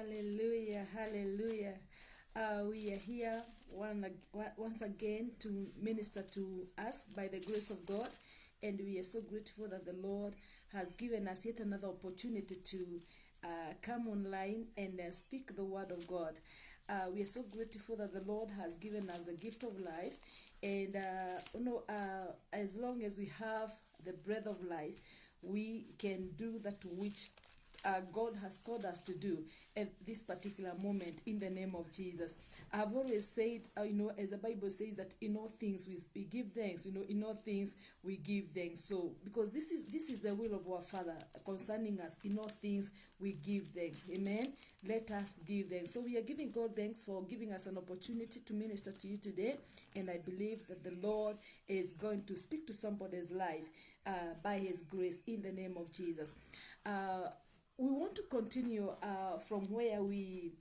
Hallelujah, hallelujah. We are here once again to minister to us by the grace of God, and we are so grateful that the Lord has given us yet another opportunity to come online and speak the word of God. We are so grateful that the Lord has given us the gift of life, and as long as we have the breath of life, we can do that which God has called us to do at this particular moment in the name of Jesus. I've always said, as the Bible says that in all things we give thanks, in all things we give thanks. So, because this is the will of our Father concerning us, in all things we give thanks. Amen. Let us give thanks. So we are giving God thanks for giving us an opportunity to minister to you today. And I believe that the Lord is going to speak to somebody's life by his grace in the name of Jesus. We want to continue from where we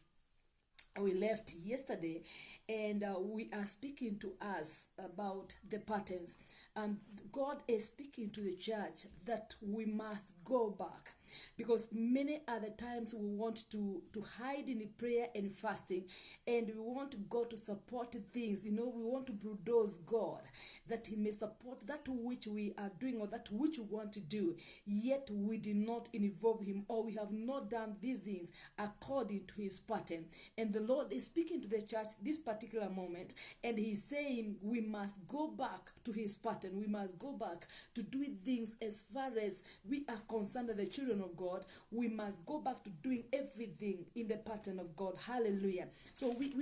left yesterday, and we are speaking to us about the patterns, and God is speaking to the church that we must go back, because many other times we want to hide in prayer and fasting, and we want God to support things. We want to bulldoze God that he may support that which we are doing or that which we want to do, yet we did not involve him, or we have not done these things according to his pattern. And the Lord is speaking to the church this particular moment, and he's saying we must go back to his pattern. We must go back to doing things as far as we are concerned as the children of God. We must go back to doing everything in the pattern of God. Hallelujah. So we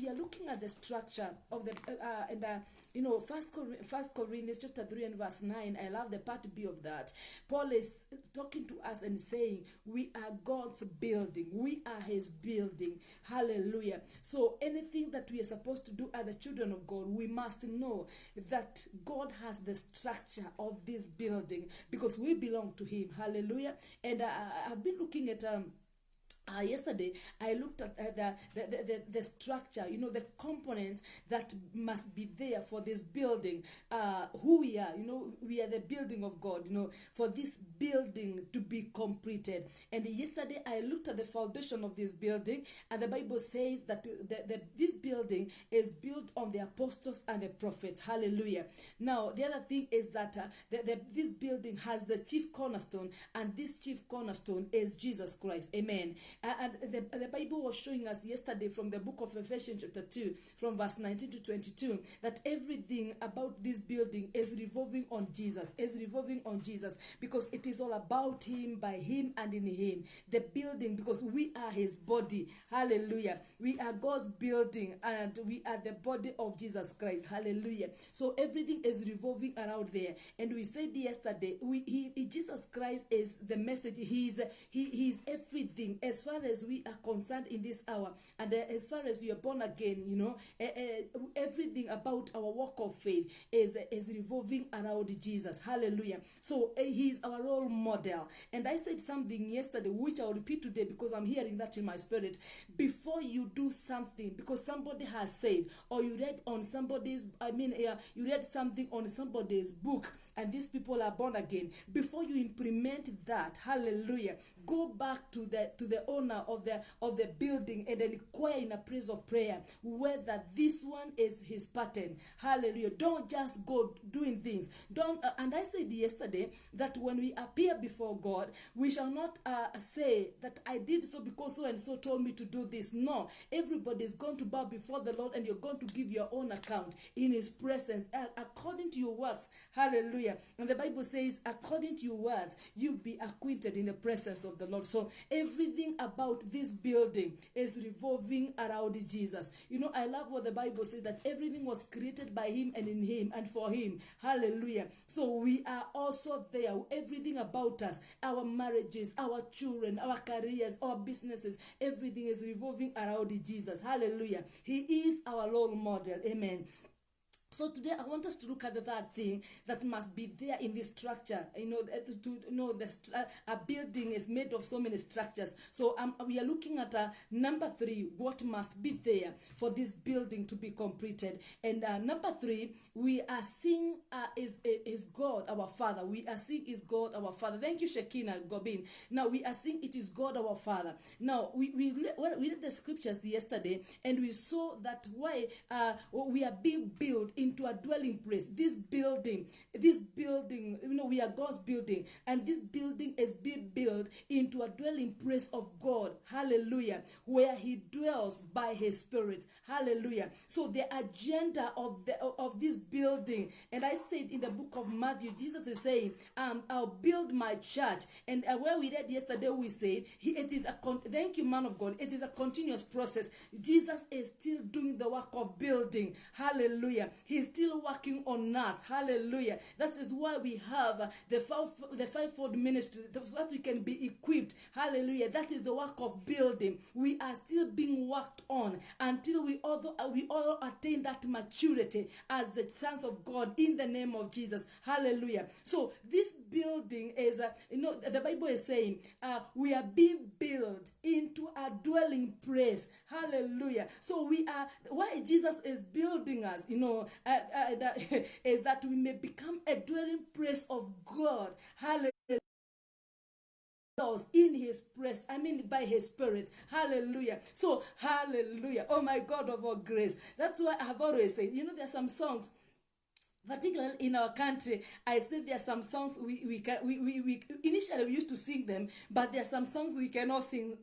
are looking at the structure of the First Corinthians chapter 3 and verse 9. I love the part B of that. Paul is talking to us and saying we are God's building. We are his building. Hallelujah. So anything that we are supposed to do as the children of God, we must know that God has the structure of this building, because we belong to him. Hallelujah. And I've been looking at yesterday I looked at the structure, the components that must be there for this building, who we are. We are the building of God, for this building to be completed. And yesterday I looked at the foundation of this building, and the Bible says that this building is built on the apostles and the prophets. Hallelujah. Now the other thing is that this building has the chief cornerstone, and this chief cornerstone is Jesus Christ. Amen. And the Bible was showing us yesterday from the book of Ephesians chapter 2, from verse 19 to 22, that everything about this building is revolving on Jesus, because it is all about him, by him, and in him. The building, because we are his body. Hallelujah. We are God's building, and we are the body of Jesus Christ. Hallelujah. So everything is revolving around there. And we said yesterday, Jesus Christ is the message. He is everything as far as we are concerned in this hour, and as far as we are born again. Everything about our walk of faith is revolving around Jesus. Hallelujah. So he's our role model. And I said something yesterday which I'll repeat today, because I'm hearing that in my spirit. Before you do something because somebody has said, or you read on somebody's you read something on somebody's book, and these people are born again, before you implement that, hallelujah, go back to the owner of the building and then inquire in a place of prayer whether this one is his pattern. Hallelujah. Don't just go doing things. And I said yesterday that when we appear before God, we shall not say that I did so because so and so told me to do this. No, everybody is going to bow before the Lord, and you're going to give your own account in his presence according to your words. Hallelujah. And the Bible says, according to your words, you be acquainted in the presence of the Lord. So everything about this building is revolving around Jesus. I love what the Bible says, that everything was created by him and in him and for him. Hallelujah. So we are also there. Everything about us, our marriages, our children, our careers, our businesses, everything is revolving around Jesus. Hallelujah. He is our role model. Amen. So today I want us to look at the third thing that must be there in this structure. A building is made of so many structures. So we are looking at number 3, what must be there for this building to be completed. And number 3, we are seeing is God our Father. We are seeing is God our Father. Thank you, Shekinah Gobin. Now we are seeing it is God our Father. Now we read the scriptures yesterday, and we saw that why we are being built into a dwelling place. This building, we are God's building, and this building is being built into a dwelling place of God. Hallelujah. Where He dwells by His Spirit. Hallelujah. So the agenda of this building, and I said in the book of Matthew, Jesus is saying, I'll build my church. And where we read yesterday, we said, thank you, man of God, it is a continuous process. Jesus is still doing the work of building. Hallelujah. He's still working on us. Hallelujah. That is why we have the fivefold ministry, so that we can be equipped. Hallelujah. That is the work of building. We are still being worked on until we all attain that maturity as the sons of God in the name of Jesus. Hallelujah. So this building is, the Bible is saying, we are being built into a dwelling place. Hallelujah. So why Jesus is building us, is that we may become a dwelling place of God. Hallelujah. In His presence, by His Spirit. Hallelujah. So, hallelujah. Oh my God of all grace. That's why I have always said, there are some songs, particularly in our country. I said there are some songs we initially we used to sing them, but there are some songs we cannot sing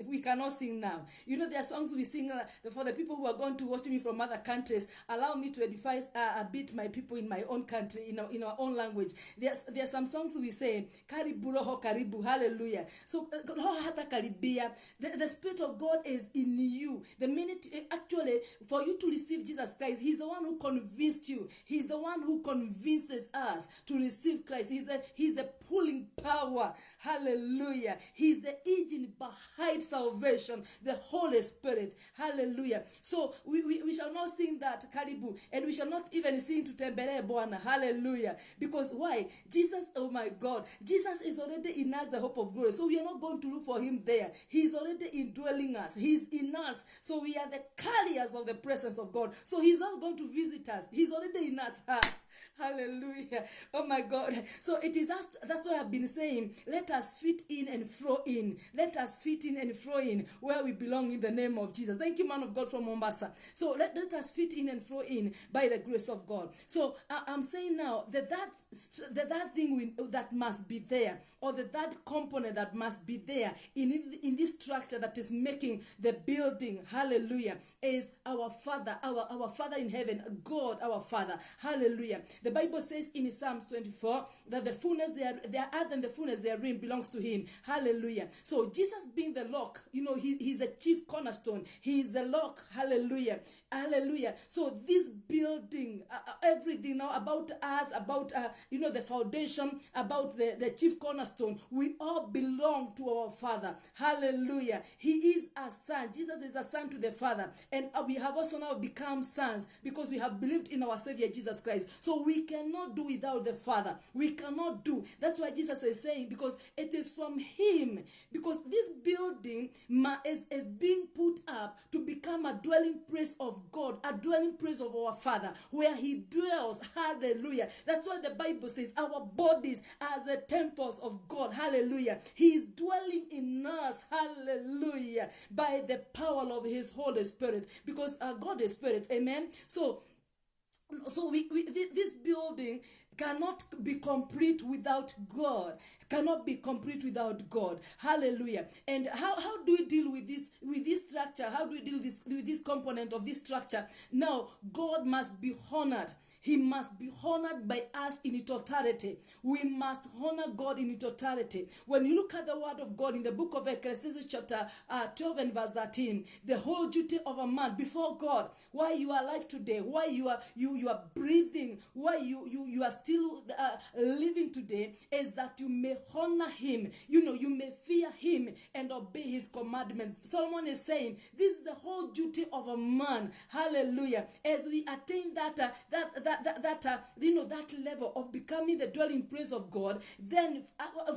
now. There are songs we sing for the people who are going to watch me from other countries. Allow me to edify a bit my people in my own country, in our own language. There are some songs we say, Karibu Roho Karibu, hallelujah. So Roho Hata Karibia, the Spirit of God is in you. The minute, actually, for you to receive Jesus Christ, He's the one who convinced you. He's the one who convinces us to receive Christ. He's the pulling power. Hallelujah. He's the agent behind salvation, the Holy Spirit. Hallelujah. So we shall not sing that Karibu, and we shall not even sing to Tembele Bwana. Hallelujah. Because why? Jesus, oh my God, Jesus is already in us, the hope of glory. So we are not going to look for Him there. He's already indwelling us. He's in us. So we are the carriers of the presence of God. So He's not going to visit us. He's already in us. Hallelujah. Oh my God. So it is us. That's why I've been saying, let us fit in and flow in. Let us fit in and flow in where we belong in the name of Jesus. Thank you, man of God from Mombasa. So let us fit in and flow in by the grace of God. So I'm saying now that thing that must be there, or that component that must be there in this structure that is making the building, hallelujah, is our Father, our Father in heaven, God our Father. Hallelujah. The Bible says in Psalms 24 that the fullness their earth and the fullness therein belongs to Him. Hallelujah. So Jesus being the lock, He's the chief cornerstone. He is the lock. Hallelujah. Hallelujah. So this building, everything now about us, about the foundation, about the chief cornerstone, we all belong to our Father. Hallelujah. He is a son. Jesus is a son to the Father, and we have also now become sons because we have believed in our Savior Jesus Christ. So we cannot do without the Father. We cannot do. That's why Jesus is saying, because it is from Him. Because this building is being put up to become a dwelling place of God, a dwelling place of our Father, where He dwells. Hallelujah. That's why the Bible says our bodies are the temples of God. Hallelujah. He is dwelling in us. Hallelujah. By the power of His Holy Spirit. Because God is Spirit. Amen. So this building cannot be complete without God. Cannot be complete without God. Hallelujah. And how do we deal with this structure? How do we deal with this component of this structure? Now, God must be honored. He must be honored by us in totality. We must honor God in totality. When you look at the word of God in the book of Ecclesiastes chapter 12 and verse 13, the whole duty of a man before God, why you are alive today, why you are breathing, why you are still still living today is that you may honor him. You may fear him and obey his commandments. Solomon is saying this is the whole duty of a man. Hallelujah. As we attain that level of becoming the dwelling place of God, then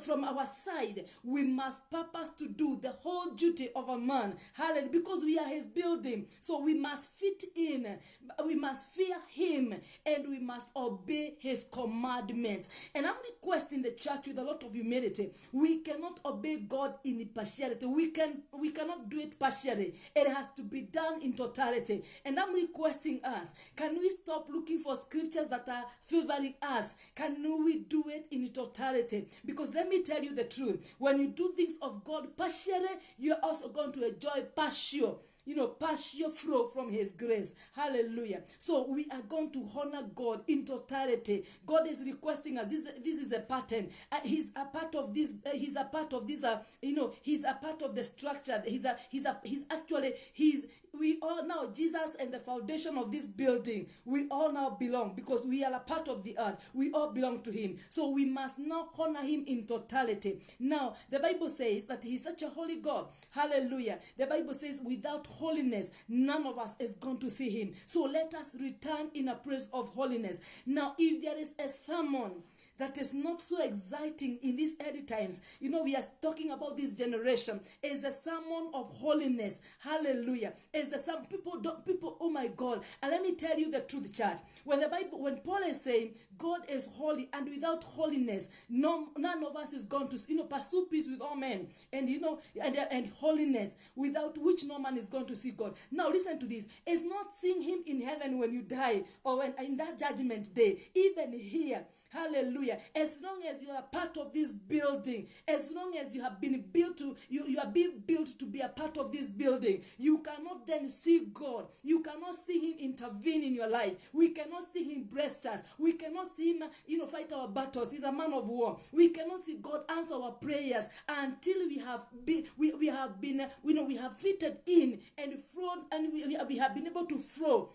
from our side we must purpose to do the whole duty of a man. Hallelujah. Because we are his building, so we must fit in, we must fear him, and we must obey his commandments. And I'm requesting the church with a lot of humility. We cannot obey God in partiality. We cannot do it partially. It has to be done in totality. And I'm requesting us, can we stop looking for scriptures that are favoring us? Can we do it in totality? Because let me tell you the truth, when you do things of God partially, you're also going to enjoy partial flow from his grace. Hallelujah. So we are going to honor God in totality. God is requesting us. This is a pattern. He's a part of this. He's a part of this. He's a part of the structure. We all now, Jesus and the foundation of this building, we all now belong, because we are a part of the earth. We all belong to him. So we must now honor him in totality. Now, the Bible says that he's such a holy God. Hallelujah. The Bible says without holiness, none of us is going to see him. So let us return in a praise of holiness. Now, if there is a sermon that is not so exciting in these early times, we are talking about this generation, is a sermon of holiness. Hallelujah. Is a some people, oh my God. And let me tell you the truth, church. When Paul is saying God is holy, and without holiness, none of us is going to pursue peace with all men, and and holiness, without which no man is going to see God. Now listen to this. It's not seeing him in heaven when you die, or when in that judgment day. Even here, hallelujah, as long as you are part of this building, as long as you have been built to, you are being built to be a part of this building, you cannot then see God. You cannot see him intervene in your life. We cannot see him bless us. We cannot see him, fight our battles. He's a man of war. We cannot see God answer our prayers until we have fitted in and flown, and we have been able to flow.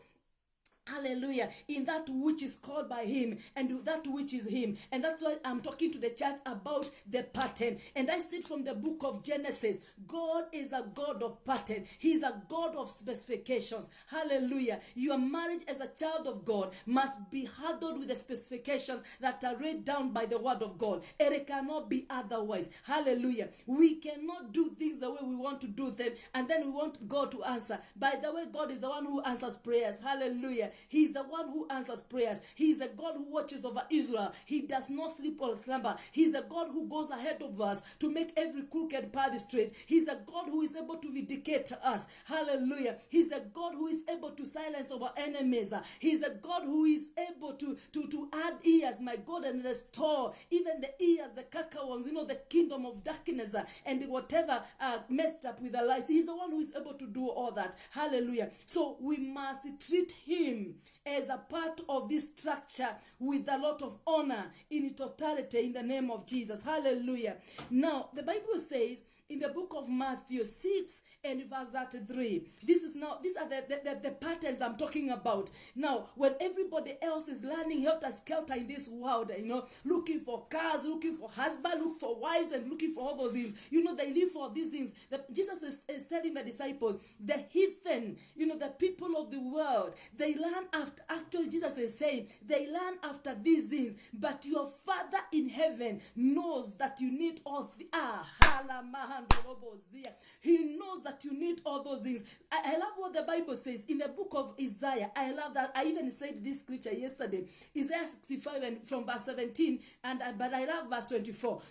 Hallelujah. In that which is called by him, and that which is him. And that's why I'm talking to the church about the pattern. And I said from the book of Genesis, God is a God of pattern. He's a God of specifications. Hallelujah. Your marriage as a child of God must be handled with the specifications that are laid down by the word of God. It cannot be otherwise. Hallelujah. We cannot do things the way we want to do them, and then we want God to answer. By the way, God is the one who answers prayers. Hallelujah. He's the one who answers prayers. He's the God who watches over Israel. He does not sleep or slumber. He's the God who goes ahead of us to make every crooked path straight. He's a God who is able to vindicate us. Hallelujah. He's a God who is able to silence our enemies. He's a God who is able to add ears, my God, and restore even the ears, the cacaones, the kingdom of darkness, and whatever messed up with our lives. He's the one who is able to do all that. Hallelujah. So we must treat him as a part of this structure with a lot of honor in totality, in the name of Jesus. Hallelujah. Now, the Bible says in the book of Matthew 6 and verse 33. These are the patterns I'm talking about. Now, when everybody else is learning helter-skelter in this world, looking for cars, looking for husbands, looking for wives, and looking for all those things, they live for these things. Jesus is telling the disciples, the heathen, the people of the world, they learn after, actually Jesus is saying, they learn after these things, but your Father in heaven knows that you need all He knows that you need all those things. I love what the Bible says in the book of Isaiah. I love that. I even said this scripture yesterday. Isaiah 65 and from verse 17, but I love verse 24.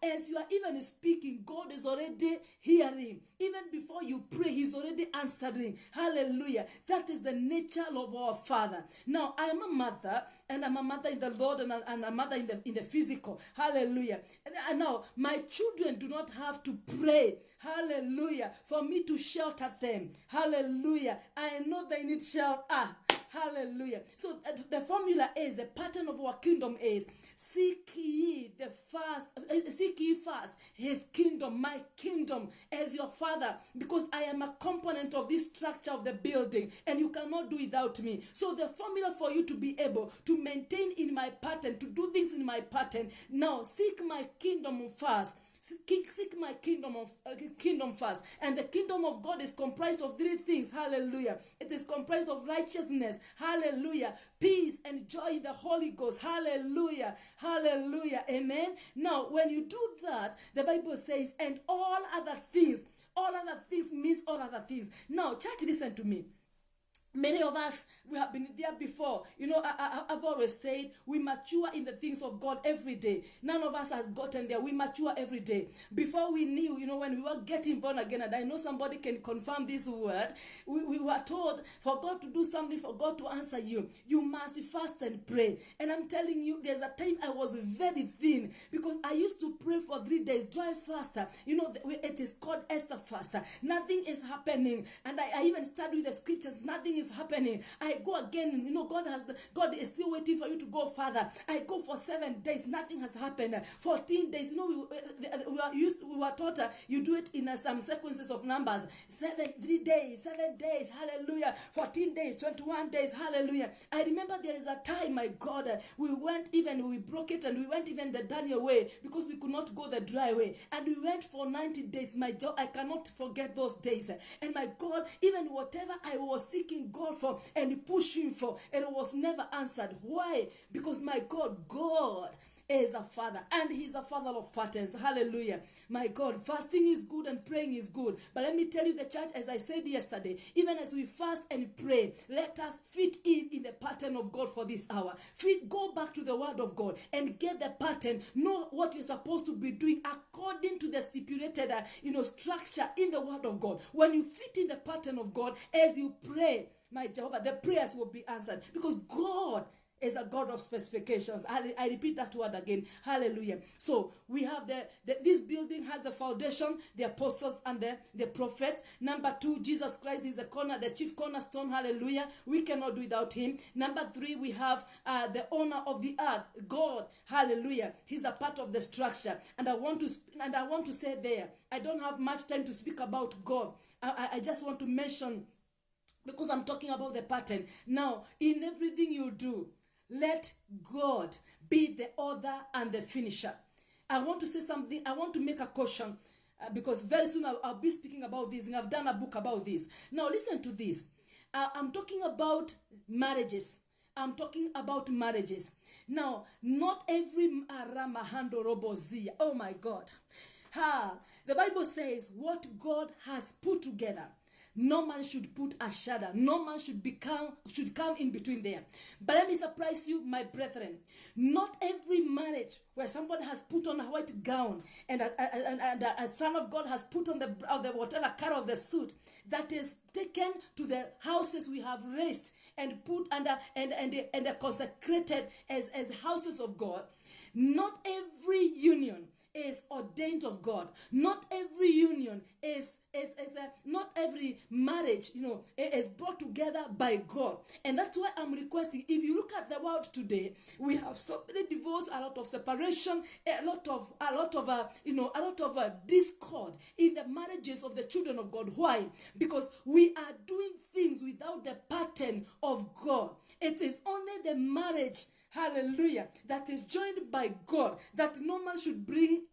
As you are even speaking, God is already hearing. Even before you pray, he's already answering. Hallelujah. That is the nature of our Father. Now, I am a mother, and I'm a mother in the Lord, and a mother in the physical. Hallelujah. And now, my children do not have to pray. Hallelujah. For me to shelter them. Hallelujah. I know they need shelter. Hallelujah. So the formula is, the pattern of our kingdom is, seek ye first his kingdom, my kingdom, as your Father, because I am a component of this structure of the building, and you cannot do without me. So the formula for you to be able to maintain in my pattern, to do things in my pattern, now seek my kingdom first. Seek my kingdom first. And the kingdom of God is comprised of three things. Hallelujah. It is comprised of righteousness. Hallelujah. Peace and joy in the Holy Ghost. Hallelujah. Hallelujah. Amen. Now, when you do that, the Bible says, and all other things means all other things. Now, church, listen to me. Many of us, we have been there before. You know, I've always said we mature in the things of God every day. None of us has gotten there. We mature every day. Before we knew, you know, when we were getting born again, and I know somebody can confirm this word, we were told for God to do something, for God to answer you, you must fast and pray. And I'm telling you, there's a time I was very thin because I used to pray for 3 days, dry faster. You know, it is called Esther faster. Nothing is happening. And I even studied with the scriptures. Nothing is happening. I go again, you know, God is still waiting for you to go further. I go for 7 days, nothing has happened. 14 days, you know, we were taught you do it in some sequences of numbers. 3 days, 7 days, hallelujah. 14 days, 21 days, hallelujah. I remember there is a time, my God, we broke it, and we went even the Daniel way, because we could not go the dry way, and we went for 90 days. My job, I cannot forget those days. And my God, even whatever I was seeking God for and pushing for, it was never answered. Why? Because my God is a father, and he's a father of patterns. Hallelujah. My God, fasting is good and praying is good. But let me tell you, the church, as I said yesterday, even as we fast and pray, let us fit in the pattern of God for this hour. Go back to the word of God and get the pattern. Know what you're supposed to be doing according to the stipulated structure in the word of God. When you fit in the pattern of God, as you pray, my Jehovah, the prayers will be answered, because God is a God of specifications. I repeat that word again. Hallelujah. So we have this building has the foundation, the apostles and the prophets. Number 2, Jesus Christ is the chief cornerstone. Hallelujah. We cannot do without him. Number 3, we have the owner of the earth, God. Hallelujah. He's a part of the structure. And I want to say there, I don't have much time to speak about God. I just want to mention, because I'm talking about the pattern. Now, in everything you do, let God be the author and the finisher. I want to say something. I want to make a caution, because very soon I'll be speaking about this, and I've done a book about this. Now, listen to this. I'm talking about marriages. Now, not every oh my God. The Bible says what God has put together, no man should put a shadow. No man should come in between there. But let me surprise you, my brethren. Not every marriage where somebody has put on a white gown and a son of God has put on the whatever color of the suit, that is taken to the houses we have raised and put under and consecrated as houses of God. Not every union is ordained of God. Not every union not every marriage, is brought together by God. And that's why I'm requesting, if you look at the world today, we have so many divorce, a lot of separation, a lot of discord in the marriages of the children of God. Why? Because we are doing things without the pattern of God. It is only the marriage, hallelujah, that is joined by God, that no man should bring,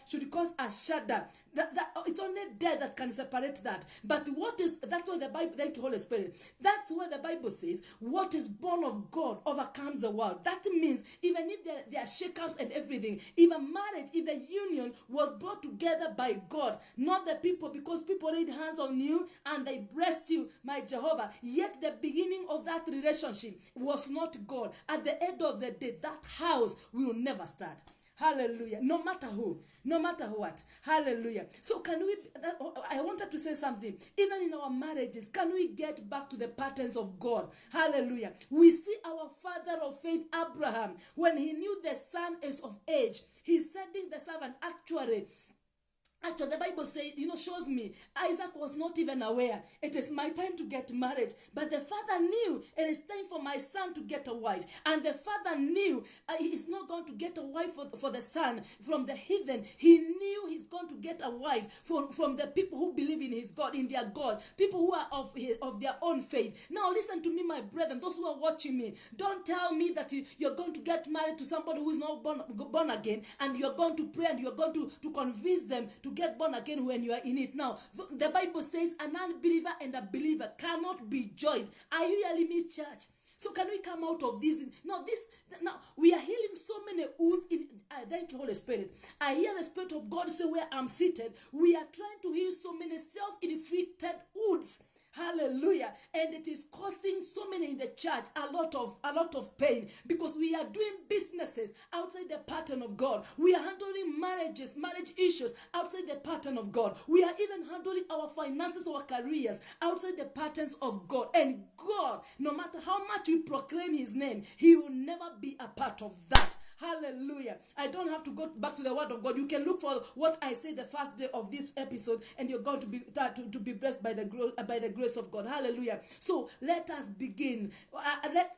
should cause a shudder. That it's only death that can separate that. But that's why the Bible, thank you, Holy Spirit. That's why the Bible says, what is born of God overcomes the world. That means even if there are shakeups and everything, if a marriage, if the union was brought together by God, not the people, because people laid hands on you and they blessed you, my Jehovah, yet the beginning of that relationship was not God. At the end of the day, that house will never stand. Hallelujah. No matter who, no matter what. Hallelujah. So I wanted to say something. Even in our marriages, can we get back to the patterns of God? Hallelujah. We see our father of faith, Abraham, when he knew the son is of age, he's sending the servant. Actually, Actually, the Bible says, shows me Isaac was not even aware. It is my time to get married. But the father knew it is time for my son to get a wife. And the father knew he is not going to get a wife for the son from the heathen. He knew he's going to get a wife from the people who believe in his God, in their God, people who are of their own faith. Now listen to me, my brethren, those who are watching me. Don't tell me that you're going to get married to somebody who is not born again, and you're going to pray and you're going to convince them to get born again when you are in it. Now, the Bible says an unbeliever and a believer cannot be joined. Are you hearing me, church? So can we come out of this? Now we are healing so many wounds in. Thank you, Holy Spirit. I hear the Spirit of God say, where I'm seated, we are trying to heal so many self-inflicted wounds. Hallelujah. And it is causing so many in the church a lot of pain, because we are doing businesses outside the pattern of God. We are handling marriage issues outside the pattern of God. We are even handling our finances, our careers outside the patterns of God. And God, no matter how much we proclaim his name, he will never be a part of that. Hallelujah. I don't have to go back to the word of God. You can look for what I said the first day of this episode, and you're going to be blessed by the grace of God. Hallelujah. So let us begin.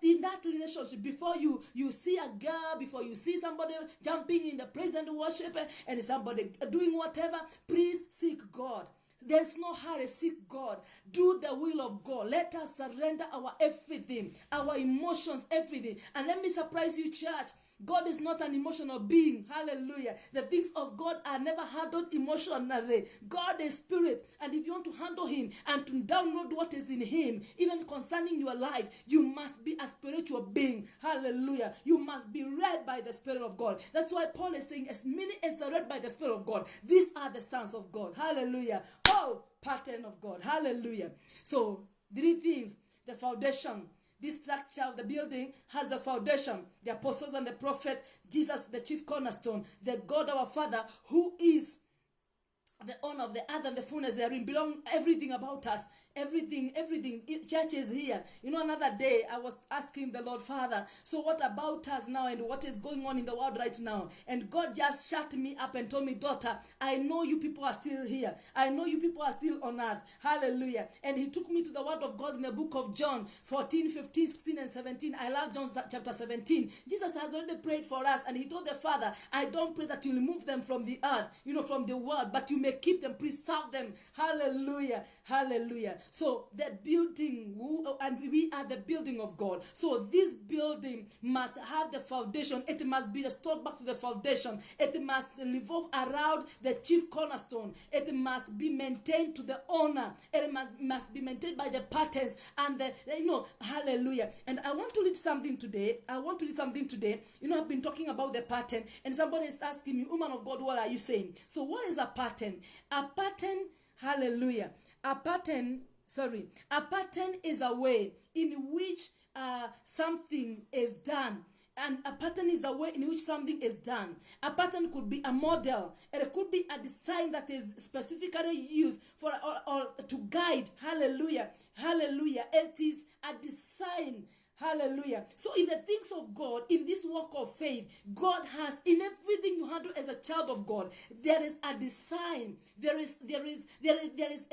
In that relationship, before you see a girl, before you see somebody jumping in the praise and worship, and somebody doing whatever, please seek God. There's no hurry. Seek God. Do the will of God. Let us surrender our everything, our emotions, everything. And let me surprise you, church. God is not an emotional being. Hallelujah. The things of God are never handled emotionally. God is spirit. And if you want to handle him and to download what is in him, even concerning your life, you must be a spiritual being. Hallelujah. You must be led by the Spirit of God. That's why Paul is saying, as many as are led by the Spirit of God, these are the sons of God. Hallelujah. Oh, pattern of God. Hallelujah. So, 3 things. The foundation. This structure of the building has the foundation, the apostles and the prophets, Jesus, the chief cornerstone, the God our Father, who is the owner of the earth and the fullness therein, belong everything about us. Everything. Church is here. Another day I was asking the Lord, Father, so what about us now, and what is going on in the world right now? And God just shut me up and told me, daughter, I know you people are still here. I know you people are still on earth. Hallelujah. And he took me to the word of God in the book of John 14, 15, 16, and 17. I love John chapter 17. Jesus has already prayed for us, and he told the Father, I don't pray that you remove them from the earth, from the world, but you may keep them, preserve them. Hallelujah. Hallelujah. So the building, and we are the building of God. So this building must have the foundation. It must be restored back to the foundation. It must revolve around the chief cornerstone. It must be maintained to the owner. It must be maintained by the patterns and hallelujah. And I want to read something today. I've been talking about the pattern, and somebody is asking me, woman of God, what are you saying? So what is a pattern? A pattern, hallelujah. A pattern is a way in which something is done. And a pattern is a way in which something is done. A pattern could be a model, and it could be a design that is specifically used for or to guide. Hallelujah. Hallelujah. It is a design. Hallelujah. So in the things of God, in this walk of faith, God has, in everything you handle as a child of God, there is a design. There is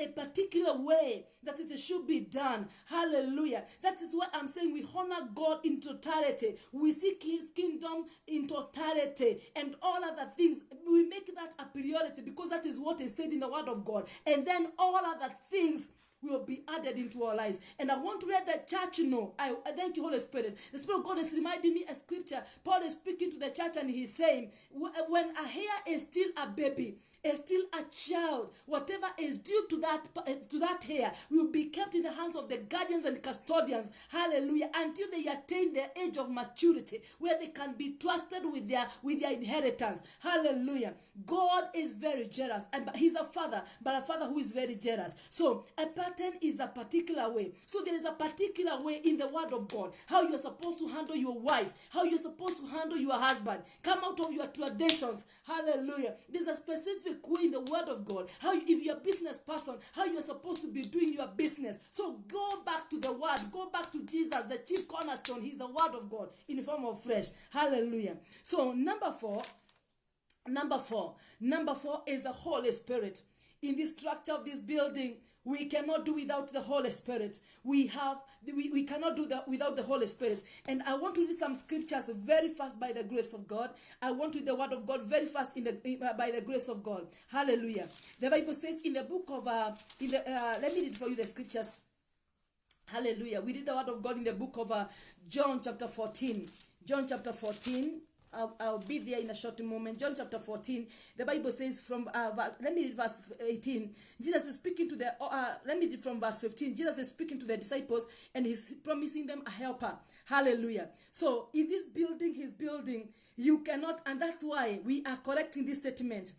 a particular way that it should be done. Hallelujah. That is why I'm saying we honor God in totality. We seek his kingdom in totality, and all other things, we make that a priority, because that is what is said in the word of God. And then all other things will be added into our lives. And I want to let the church know, I thank you, Holy Spirit. The Spirit of God is reminding me a scripture. Paul is speaking to the church, and he's saying, when a hair is still a baby, is still a child, whatever is due to that hair will be kept in the hands of the guardians and custodians. Hallelujah. Until they attain the age of maturity, where they can be trusted with their inheritance. Hallelujah. God is very jealous, and he's a father, but a father who is very jealous. So a pattern is a particular way. So there is a particular way in the word of God, how you're supposed to handle your wife, how you're supposed to handle your husband. Come out of your traditions. Hallelujah. There's a specific way in the word of God, how if you're a business person, how you're supposed to be doing your business. So go back to the word, go back to Jesus, the chief cornerstone. He's the word of God in the form of flesh. Hallelujah. So number 4, Number four is the Holy Spirit. In the structure of this building, we cannot do without the Holy Spirit. We cannot do that without the Holy Spirit. And I want to read some scriptures very fast by the grace of God. I want to read the word of God very fast by the grace of God. Hallelujah. The Bible says in the book of let me read for you the scriptures. Hallelujah. We read the word of God in the book of John chapter 14. John chapter 14. I'll be there in a short moment. John chapter 14. The Bible says from, let me read verse 18. Jesus is speaking to the, let me read from verse 15. Jesus is speaking to the disciples and he's promising them a helper. Hallelujah. So in this building, he's building, you cannot, and that's why we are correcting this statement.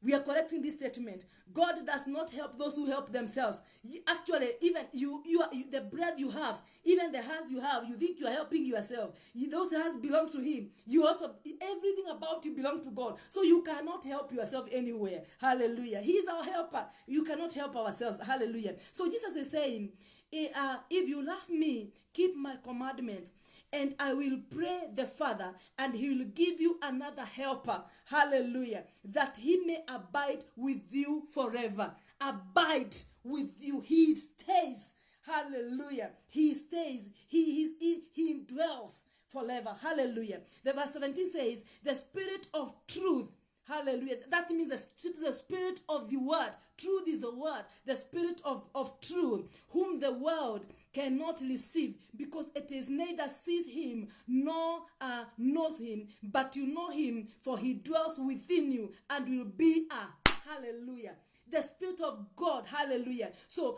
We are correcting this statement. God does not help those who help themselves. Actually, even the bread you have, even the hands you have, you think you are helping yourself. Those hands belong to him. You also, everything about you belongs to God. So you cannot help yourself anywhere. Hallelujah. He is our helper. You cannot help ourselves. Hallelujah. So Jesus is saying, if you love me, keep my commandments. And I will pray the Father, and he will give you another helper. Hallelujah. That he may abide with you forever. Abide with you. He stays. Hallelujah. He stays. He dwells forever. Hallelujah. The verse 17 says, the Spirit of truth. Hallelujah. That means the Spirit of the word. Truth is the word. The Spirit of truth, whom the world cannot receive, because it is neither sees him nor knows him, but you know him, for he dwells within you and will be hallelujah. The Spirit of God, hallelujah. So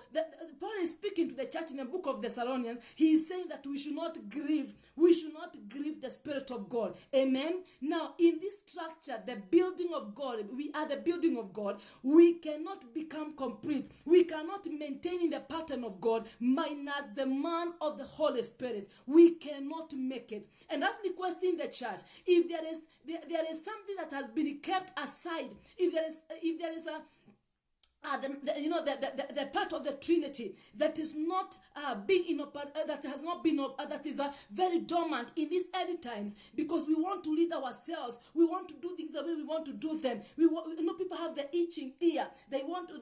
Paul is speaking to the church in the book of Thessalonians. He is saying that we should not grieve the Spirit of God. Amen. Now, in this structure, the building of God, we are the building of God. We cannot become complete. We cannot maintain in the pattern of God minus the man of the Holy Spirit. We cannot make it. And I've requested the church, if there is something that has been kept aside, if there is a the part of the Trinity that is not that is very dormant in these early times, because we want to lead ourselves, we want to do things the way we want to do them. People have the itching ear. They want to.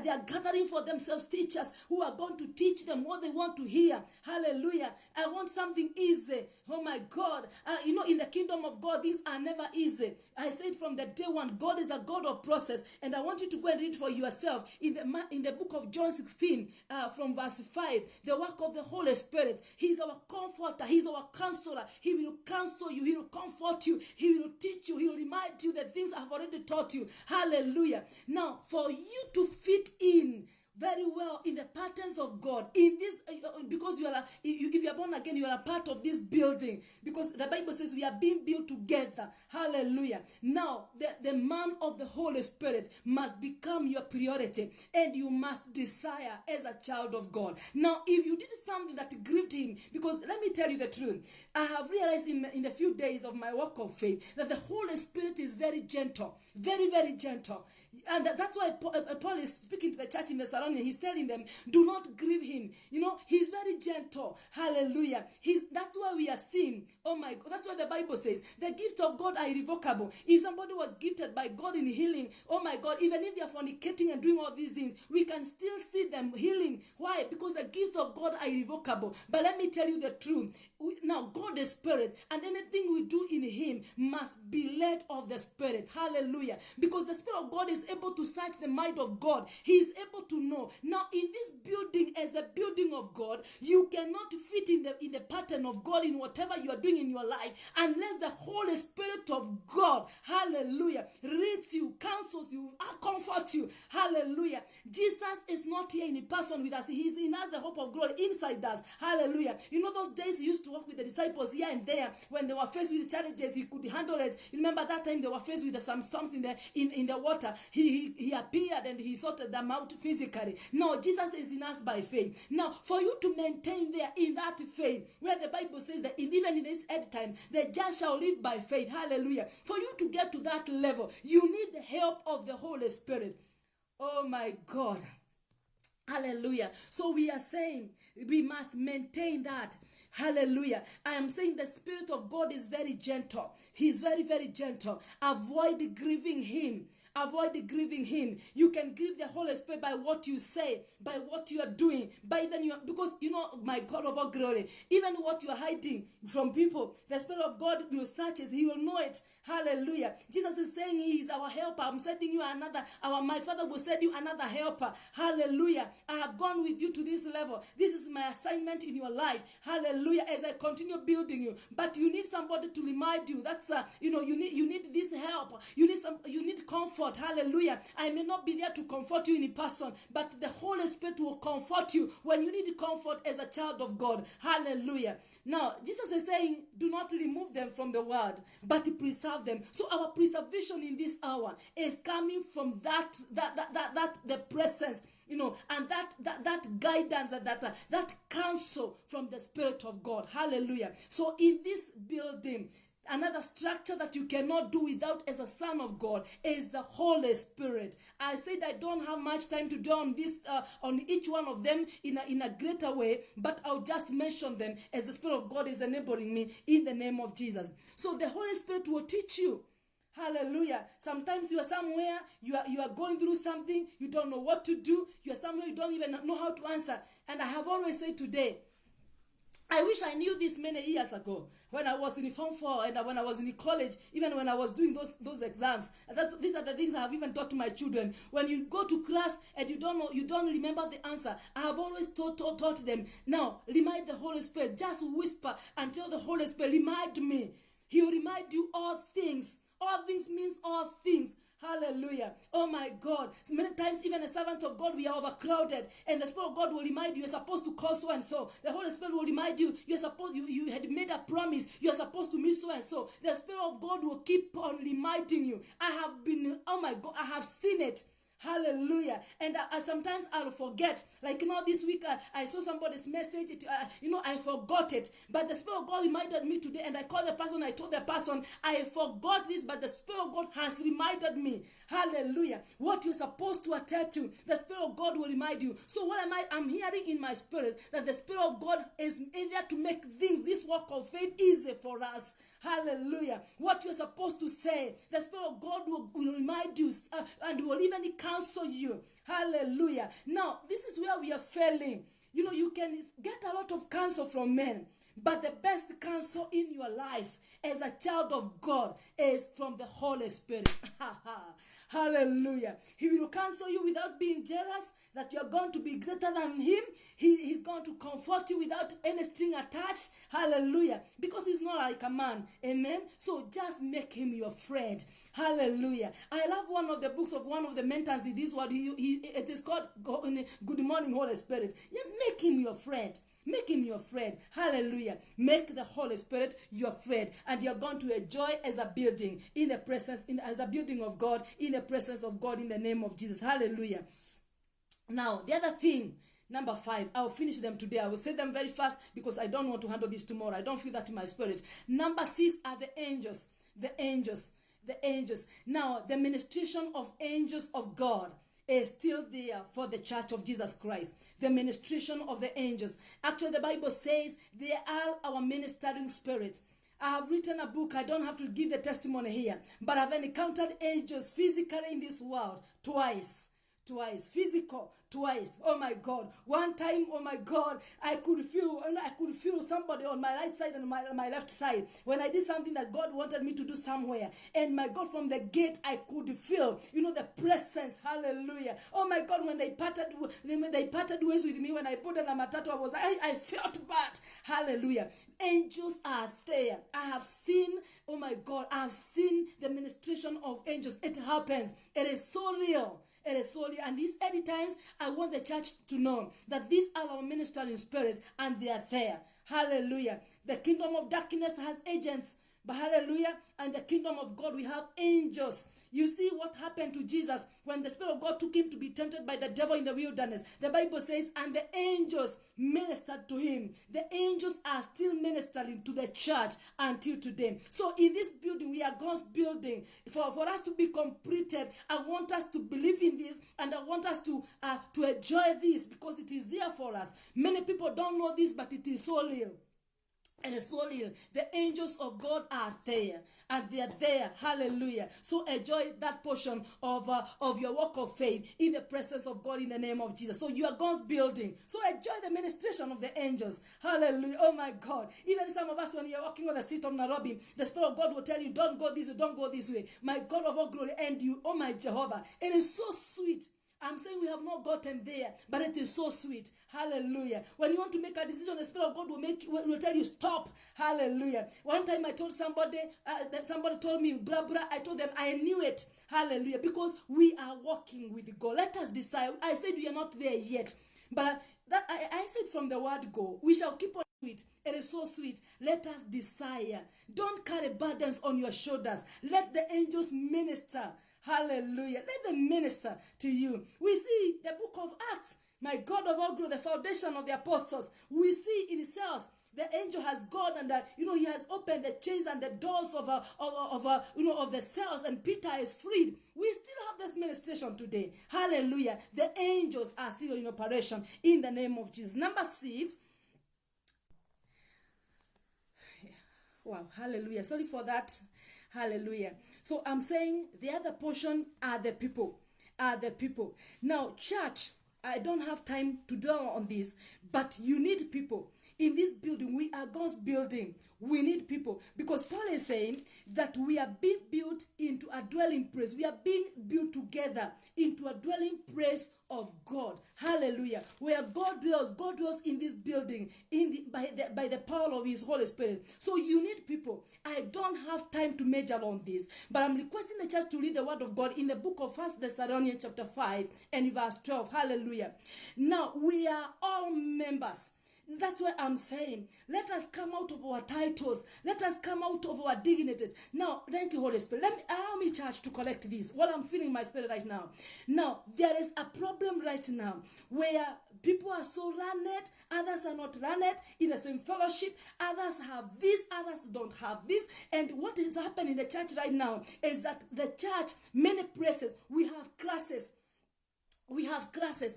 They are gathering for themselves teachers who are going to teach them what they want to hear. Hallelujah! I want something easy. Oh my God! In the kingdom of God, things are never easy. I said from the day one, God is a God of process, and I want you to go and read for yourself in the book of John 16 from verse 5, the work of the Holy Spirit. He's our comforter. He's our counselor. He will counsel you. He will comfort you. He will teach you. He will remind you the things I've already taught you. Hallelujah. Now, for you to fit in very well in the patterns of God, in this, because if you are born again, you are a part of this building, because the Bible says we are being built together. Hallelujah. Now, the man of the Holy Spirit must become your priority, and you must desire as a child of God. Now, if you did something that grieved him, because let me tell you the truth, I have realized in the few days of my walk of faith that the Holy Spirit is very gentle, very, very gentle. And that's why Paul is speaking to the church in Thessalonians. He's telling them, do not grieve him. He's very gentle. Hallelujah. That's why we are seeing. Oh my God. That's why the Bible says the gifts of God are irrevocable. If somebody was gifted by God in healing, oh my God, even if they are fornicating and doing all these things, we can still see them healing. Why? Because the gifts of God are irrevocable. But let me tell you the truth. Now, God is Spirit, and anything we do in him must be led of the Spirit. Hallelujah. Because the Spirit of God is able to search the mind of God. He is able to know. Now, in this building, as a building of God, you cannot fit in the pattern of God in whatever you are doing in your life unless the Holy Spirit of God, hallelujah, reads you, counsels you, comforts you. Hallelujah. Jesus is not here in person with us. He's in us, the hope of glory inside us. Hallelujah. Those days he used to walk with the disciples here and there when they were faced with challenges. He could handle it. Remember that time they were faced with some storms in the water. He appeared and he sorted them out physically. No, Jesus is in us by faith. Now, for you to maintain there in that faith, where the Bible says that even in this end time, the just shall live by faith. Hallelujah. For you to get to that level, you need the help of the Holy Spirit. Oh my God. Hallelujah. So we are saying we must maintain that. Hallelujah. I am saying the Spirit of God is very gentle. He is very, very gentle. Avoid grieving him. Avoid grieving him. You can grieve the Holy Spirit by what you say, by what you are doing, by even your, because you know, my God of all glory, even what you are hiding from people, the Spirit of God will search it. He will know it. Hallelujah. Jesus is saying he is our helper. I'm sending you another, my Father will send you another helper. Hallelujah. I have gone with you to this level. This is my assignment in your life. Hallelujah. As I continue building you. But you need somebody to remind you. That's you need this help. You need comfort. Hallelujah. I may not be there to comfort you in person, but the Holy Spirit will comfort you when you need comfort as a child of God. Hallelujah. Now, Jesus is saying, do not remove them from the world, but preserve them. So our preservation in this hour is coming from that the presence, and that guidance, that counsel from the Spirit of God. Hallelujah. So in this building, another structure that you cannot do without as a son of God is the Holy Spirit. I said I don't have much time to do on this, on each one of them in a greater way, but I'll just mention them as the Spirit of God is enabling me in the name of Jesus. So the Holy Spirit will teach you. Hallelujah. Sometimes you are somewhere, you are going through something, you don't know what to do, you are somewhere you don't even know how to answer. And I have always said today, I wish I knew this many years ago when I was in Form 4 and when I was in college, even when I was doing those exams. These are the things I have even taught to my children. When you go to class and you don't remember the answer, I have always taught them, now remind the Holy Spirit, just whisper and tell the Holy Spirit, remind me. He will remind you all things. All things means all things. Hallelujah. Oh my God. Many times, even a servant of God, we are overcrowded. And the Spirit of God will remind you, you're supposed to call so and so. The Holy Spirit will remind you, you had made a promise. You're supposed to meet so and so. The Spirit of God will keep on reminding you. Oh my God, I have seen it. Hallelujah. And sometimes I'll forget. Like, this week I saw somebody's message. I forgot it. But the Spirit of God reminded me today. And I called the person. I told the person, I forgot this. But the Spirit of God has reminded me. Hallelujah. What you're supposed to attend to, the Spirit of God will remind you. So what I'm hearing in my spirit, that the Spirit of God is in there to make things, this work of faith, easy for us. Hallelujah. What you're supposed to say, the Spirit of God will remind you and will even counsel you. Hallelujah. Now, this is where we are failing. You can get a lot of counsel from men, but the best counsel in your life as a child of God is from the Holy Spirit. Hallelujah. He will counsel you without being jealous that you're going to be greater than him. He's going to comfort you without any string attached. Hallelujah. Because he's not like a man. Amen. So just make him your friend. Hallelujah. I love one of the books of one of the mentors in this world. It is called Good Morning, Holy Spirit. Yeah, make him your friend. Make him your friend. Hallelujah. Make the Holy Spirit your friend. And you're going to enjoy as a building in the presence, as a building of God, in the presence of God, in the name of Jesus. Hallelujah. Now, the other thing, number 5, I'll finish them today. I will say them very fast because I don't want to handle this tomorrow. I don't feel that in my spirit. Number 6 are the angels. The angels. The angels. Now, the ministration of angels of God is still there for the church of Jesus Christ. The ministration of the angels. Actually, the Bible says they are our ministering spirit. I have written a book. I don't have to give the testimony here. But I've encountered angels physically in this world twice. Physical twice. Oh my God. One time, oh my God, I could feel somebody on my right side and my left side when I did something that God wanted me to do somewhere. And my God, from the gate, I could feel, the presence. Hallelujah. Oh my God, when they parted ways with me, when I put on a matatu, I felt bad. Hallelujah. Angels are there. I have seen, oh my God, I have seen the ministration of angels. It happens. It is so real. It is solely, and these 80 times, I want the church to know that these are our ministering spirits and they are there. Hallelujah. The kingdom of darkness has agents. But hallelujah, and the kingdom of God, we have angels. You see what happened to Jesus when the Spirit of God took him to be tempted by the devil in the wilderness. The Bible says, and the angels ministered to him. The angels are still ministering to the church until today. So in this building, we are God's building. For us to be completed, I want us to believe in this, and I want us to enjoy this, because it is there for us. Many people don't know this, but it is so real. And it's so real. The angels of God are there, and they are there. Hallelujah. So enjoy that portion of your walk of faith in the presence of God in the name of Jesus. So you are God's building. So enjoy the ministration of the angels. Hallelujah. Oh my God. Even some of us, when we are walking on the street of Nairobi, the Spirit of God will tell you, don't go this way, don't go this way. My God of all glory, and you, oh my Jehovah. It is so sweet. I'm saying we have not gotten there, but it is so sweet. Hallelujah. When you want to make a decision, the Spirit of God will tell you, stop. Hallelujah. One time I told somebody, that somebody told me, blah, blah. I told them, I knew it. Hallelujah. Because we are walking with God. Let us decide. I said we are not there yet. But I said from the word go, we shall keep on it. It is so sweet. Let us desire. Don't carry burdens on your shoulders. Let the angels minister. Hallelujah. Let them minister to you. We see the book of Acts. My God of all glory, the foundation of the apostles. We see in cells. The angel has gone and he has opened the chains and the doors of the cells, and Peter is freed. We still have this ministration today. Hallelujah. The angels are still in operation in the name of Jesus. Number 6. Wow. Hallelujah. Sorry for that. Hallelujah. So I'm saying the other portion are the people. Now, church, I don't have time to dwell on this, but you need people. In this building, we are God's building. We need people. Because Paul is saying that we are being built into a dwelling place. We are being built together into a dwelling place of God. Hallelujah. Where God dwells in this building by the power of his Holy Spirit. So you need people. I don't have time to major on this, but I'm requesting the church to read the word of God in the book of 1 Thessalonians chapter 5 and verse 12. Hallelujah. Now, we are all members. That's what I'm saying. Let us come out of our titles. Let us come out of our dignities. Now, thank you, Holy Spirit. Allow me, church, to correct this. What I'm feeling in my spirit right now. Now, there is a problem right now where people are so learned, others are not learned in the same fellowship. Others have this, others don't have this. And what is happening in the church right now is that the church, many places, we have classes.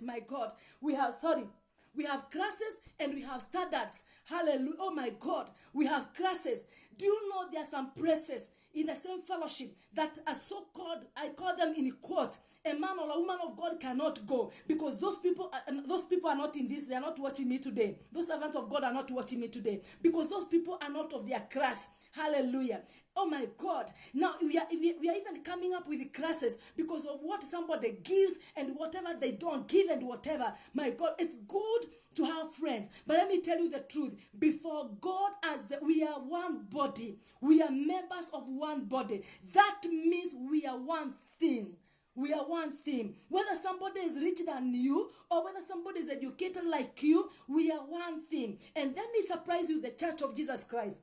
My God. We have classes and we have standards. Hallelujah. Oh my God. We have classes. Do you know there are some places in the same fellowship that are so-called, I call them in quotes, a man or a woman of God cannot go, because those people are not in this. They are not watching me today. Those servants of God are not watching me today, because those people are not of their class. Hallelujah. Oh my God. Now we are even coming up with the classes because of what somebody gives and whatever they don't give and whatever. My God, it's good to have friends, but let me tell you the truth. Before God, we are one body. We are members of one body. That means we are one thing. We are one thing. Whether somebody is richer than you or whether somebody is educated like you, we are one thing. And let me surprise you, the Church of Jesus Christ.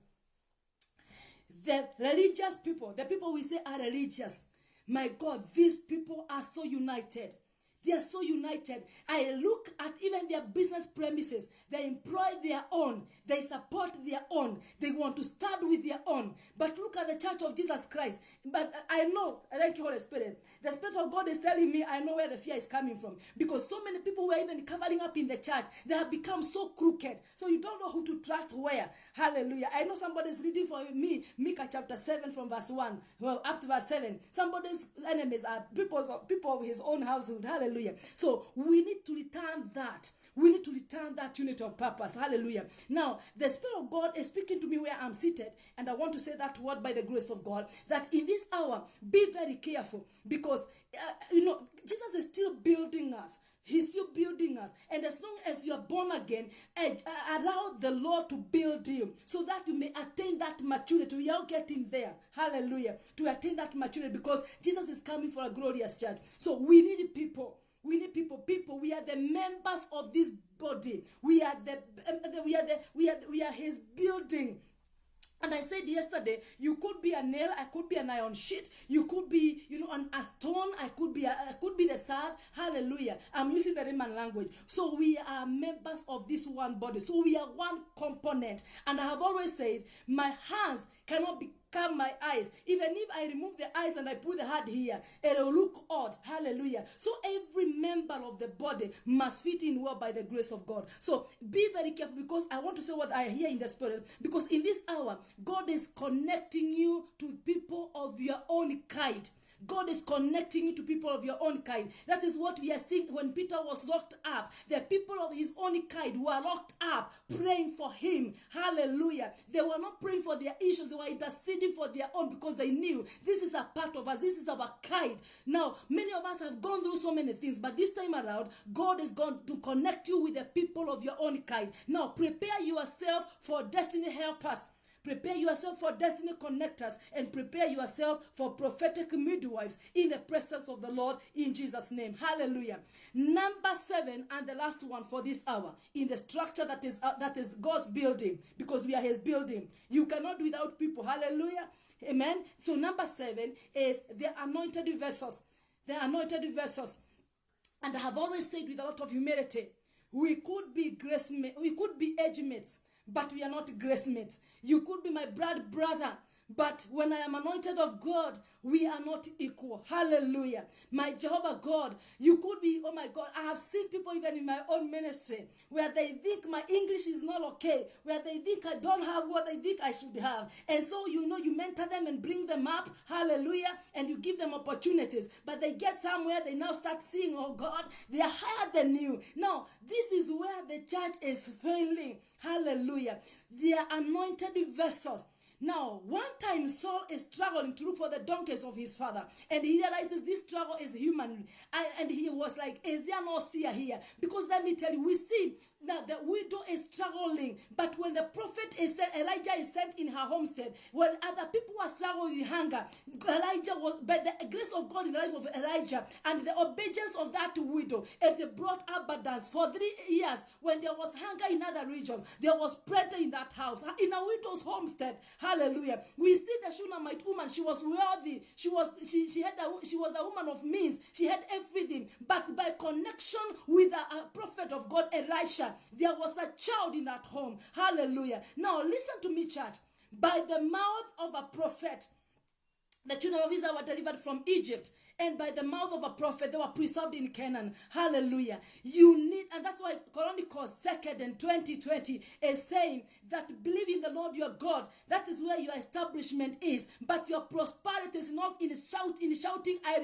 The religious people, the people we say are religious, my God, these people are so united. They are so united. I look at even their business premises. They employ their own. They support their own. They want to start with their own. But look at the Church of Jesus Christ. But I know, thank you, Holy Spirit. The Spirit of God is telling me, I know where the fear is coming from. Because so many people who are even covering up in the church, they have become so crooked. So you don't know who to trust where. Hallelujah. I know somebody is reading for me, Micah chapter 7 from verse 1 up to verse 7. Somebody's enemies are people of his own household. Hallelujah. So we need to return that. We need to return that unity of purpose. Hallelujah. Now, the Spirit of God is speaking to me where I'm seated, and I want to say that word by the grace of God, that in this hour, be very careful, because, Jesus is still building us. He's still building us. And as long as you are born again, allow the Lord to build you so that you may attain that maturity. We are getting there. Hallelujah. To attain that maturity, because Jesus is coming for a glorious church. So we need people. We need people. We are the members of this body. We are His building. And I said yesterday, you could be a nail, I could be an iron sheet, you could be, a stone, I could be the sand. Hallelujah. I'm using the Roman language. So we are members of this one body. So we are one component. And I have always said, my hands cannot become my eyes. Even if I remove the eyes and I put the heart here, it will look odd. Hallelujah. So every member of the body must fit in well by the grace of God. So be very careful, because I want to say what I hear in the spirit. Because in this hour, God is connecting you to people of your own kind. God is connecting you to people of your own kind. That is what we are seeing when Peter was locked up. The people of his own kind were locked up, praying for him. Hallelujah. They were not praying for their issues. They were interceding for their own, because they knew this is a part of us. This is our kind. Now, many of us have gone through so many things, but this time around, God is going to connect you with the people of your own kind. Now, prepare yourself for destiny helpers. Prepare yourself for destiny connectors, and prepare yourself for prophetic midwives in the presence of the Lord, in Jesus' name. Hallelujah. Number 7, and the last one for this hour, in the structure that is God's building, because we are his building. You cannot do without people. Hallelujah. Amen. So number 7 is the anointed vessels. The anointed vessels. And I have always said with a lot of humility, we could be age mates, but we are not grace mates. You could be my brother, but when I am anointed of God, we are not equal. Hallelujah. My Jehovah God, you could be, oh my God, I have seen people even in my own ministry where they think my English is not okay, where they think I don't have what they think I should have. And so, you mentor them and bring them up. Hallelujah. And you give them opportunities. But they get somewhere, they now start seeing, oh God, they are higher than you. Now, this is where the church is failing. Hallelujah. They are anointed vessels. Now, one time Saul is struggling to look for the donkeys of his father, and he realizes this struggle is human, and he was like, is there no seer here? Because let me tell you, we see that the widow is struggling, but when the prophet is sent, Elijah is sent in her homestead, when other people were struggling with hunger, Elijah was, by the grace of God in the life of Elijah and the obedience of that widow, it brought abundance. For 3 years, when there was hunger in other regions, there was plenty in that house, in a widow's homestead. Hallelujah. We see the Shunammite woman. She was wealthy. She was a woman of means. She had everything. But by connection with a prophet of God, Elisha, there was a child in that home. Hallelujah. Now listen to me, church. By the mouth of a prophet, the children of Israel were delivered from Egypt, and by the mouth of a prophet, they were preserved in Canaan. Hallelujah. And that's why Chronicles 2 and 20 is saying that believe in the Lord your God. That is where your establishment is. But your prosperity is not in shouting, I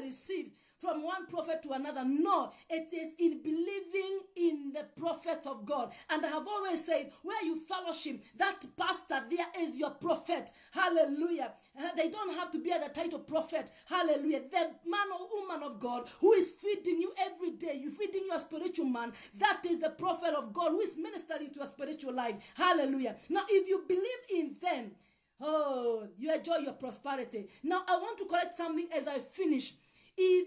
receive. From one prophet to another. No, it is in believing in the prophets of God. And I have always said, where you fellowship, that pastor, there is your prophet. Hallelujah. They don't have to bear the title prophet. Hallelujah. The man or woman of God who is feeding you every day, you feeding your spiritual man, that is the prophet of God who is ministering to your spiritual life. Hallelujah. Now, if you believe in them, oh, you enjoy your prosperity. Now, I want to correct something as I finish.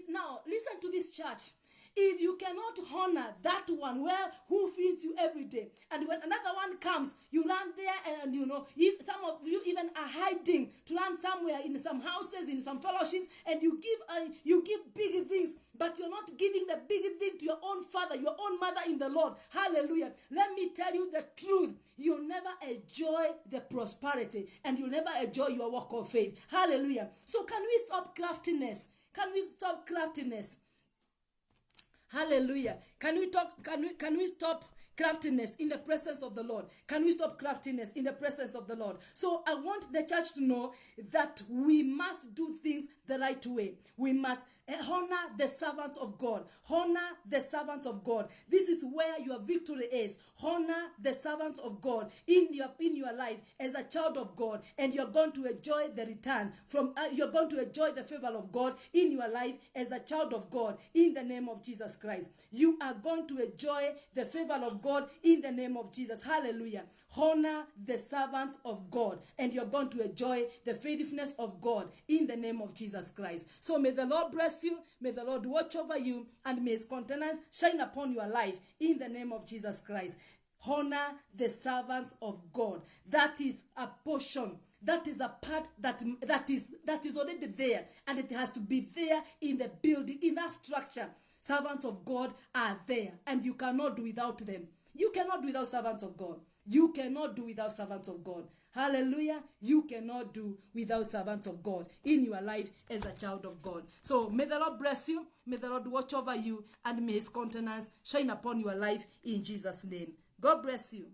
Now, listen to this, church. If you cannot honor that one who feeds you every day, and when another one comes, you run there, and if some of you even are hiding to run somewhere in some houses, in some fellowships, and you give big things, but you're not giving the big thing to your own father, your own mother in the Lord. Hallelujah. Let me tell you the truth. You'll never enjoy the prosperity, and you'll never enjoy your walk of faith. Hallelujah. So can we stop craftiness? Can we stop craftiness? Hallelujah. Can we stop craftiness in the presence of the Lord? Can we stop craftiness in the presence of the Lord? So I want the church to know that we must do things the right way. We must honor the servants of God. Honor the servants of God. This is where your victory is. Honor the servants of God in your life as a child of God, and you're going to enjoy the return from. You're going to enjoy the favor of God in your life as a child of God in the name of Jesus Christ. You are going to enjoy the favor of God in the name of Jesus. Hallelujah. Honor the servants of God, and you're going to enjoy the faithfulness of God in the name of Jesus Christ. So may the Lord bless you. May the Lord watch over you, and may his countenance shine upon your life in the name of Jesus Christ. Honor the servants of God. That is a portion. That is a part that is already there, and it has to be there in the building, in that structure. Servants of God are there, and you cannot do without them. You cannot do without servants of God. You cannot do without servants of God. Hallelujah. You cannot do without servants of God in your life as a child of God. So may the Lord bless you. May the Lord watch over you, and may his countenance shine upon your life in Jesus' name. God bless you.